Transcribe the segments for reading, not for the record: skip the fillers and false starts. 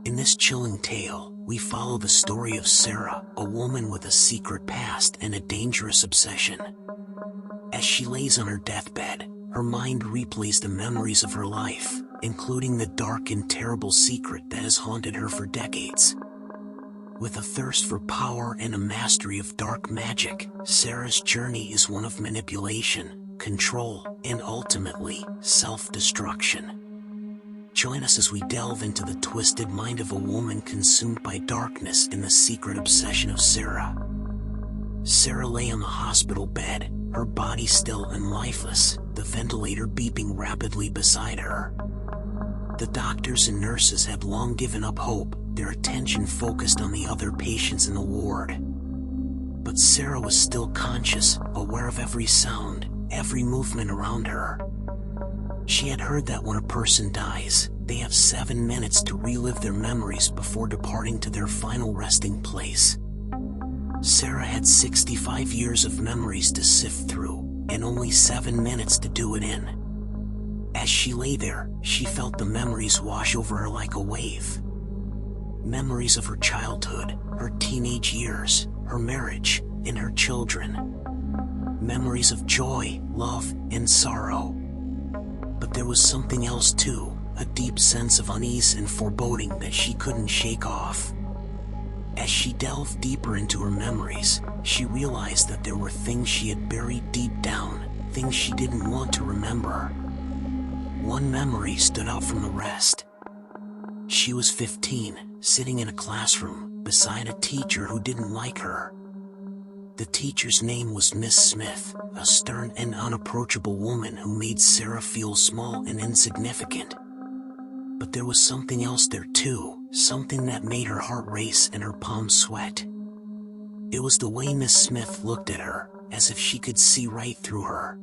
In this chilling tale, we follow the story of Sarah, a woman with a secret past and a dangerous obsession. As she lays on her deathbed, her mind replays the memories of her life, including the dark and terrible secret that has haunted her for decades. With a thirst for power and a mastery of dark magic, Sarah's journey is one of manipulation, control, and ultimately, self-destruction. Join us as we delve into the twisted mind of a woman consumed by darkness and the secret obsession of Sarah. Sarah lay on the hospital bed, her body still and lifeless, the ventilator beeping rapidly beside her. The doctors and nurses had long given up hope, their attention focused on the other patients in the ward. But Sarah was still conscious, aware of every sound, every movement around her. She had heard that when a person dies, they have 7 minutes to relive their memories before departing to their final resting place. Sarah had 65 years of memories to sift through, and only 7 minutes to do it in. As she lay there, she felt the memories wash over her like a wave. Memories of her childhood, her teenage years, her marriage, and her children. Memories of joy, love, and sorrow. But there was something else too, a deep sense of unease and foreboding that she couldn't shake off. As she delved deeper into her memories, she realized that there were things she had buried deep down, things she didn't want to remember. One memory stood out from the rest. She was 15, sitting in a classroom, beside a teacher who didn't like her. The teacher's name was Miss Smith, a stern and unapproachable woman who made Sarah feel small and insignificant. But there was something else there too, something that made her heart race and her palms sweat. It was the way Miss Smith looked at her, as if she could see right through her.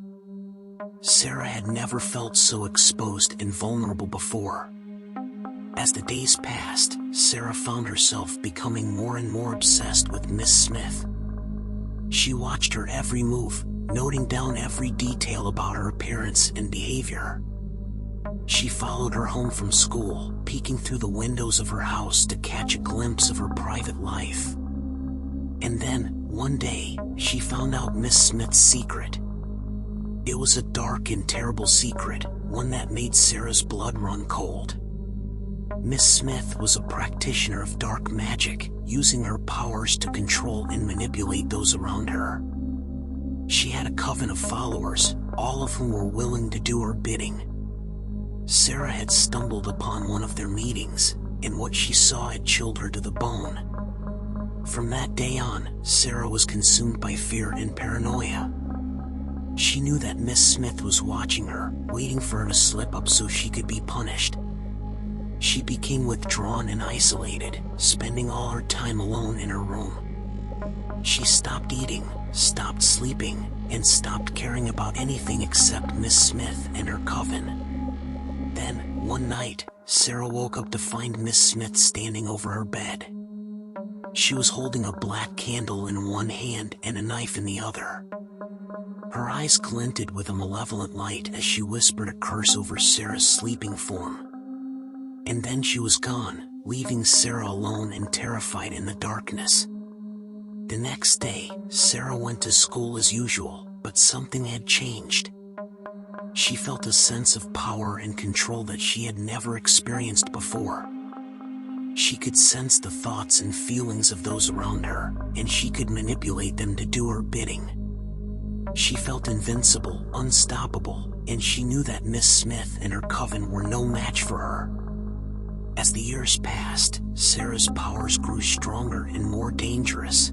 Sarah had never felt so exposed and vulnerable before. As the days passed, Sarah found herself becoming more and more obsessed with Miss Smith. She watched her every move, noting down every detail about her appearance and behavior. She followed her home from school, peeking through the windows of her house to catch a glimpse of her private life. And then, one day, she found out Miss Smith's secret. It was a dark and terrible secret, one that made Sarah's blood run cold. Miss Smith was a practitioner of dark magic, using her powers to control and manipulate those around her. She had a coven of followers, all of whom were willing to do her bidding. Sarah had stumbled upon one of their meetings, and what she saw had chilled her to the bone. From that day on, Sarah was consumed by fear and paranoia. She knew that Miss Smith was watching her, waiting for her to slip up so she could be punished. She became withdrawn and isolated, spending all her time alone in her room. She stopped eating, stopped sleeping, and stopped caring about anything except Miss Smith and her coven. Then, one night, Sarah woke up to find Miss Smith standing over her bed. She was holding a black candle in one hand and a knife in the other. Her eyes glinted with a malevolent light as she whispered a curse over Sarah's sleeping form. And then she was gone, leaving Sarah alone and terrified in the darkness. The next day, Sarah went to school as usual, but something had changed. She felt a sense of power and control that she had never experienced before. She could sense the thoughts and feelings of those around her, and she could manipulate them to do her bidding. She felt invincible, unstoppable, and she knew that Miss Smith and her coven were no match for her. As the years passed, Sarah's powers grew stronger and more dangerous.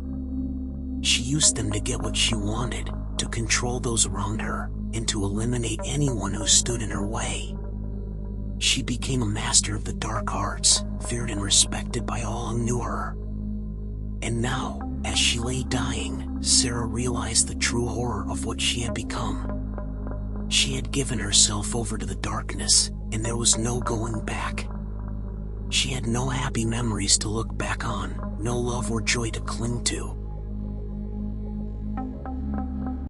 She used them to get what she wanted, to control those around her, and to eliminate anyone who stood in her way. She became a master of the dark arts, feared and respected by all who knew her. And now, as she lay dying, Sarah realized the true horror of what she had become. She had given herself over to the darkness, and there was no going back. She had no happy memories to look back on, no love or joy to cling to.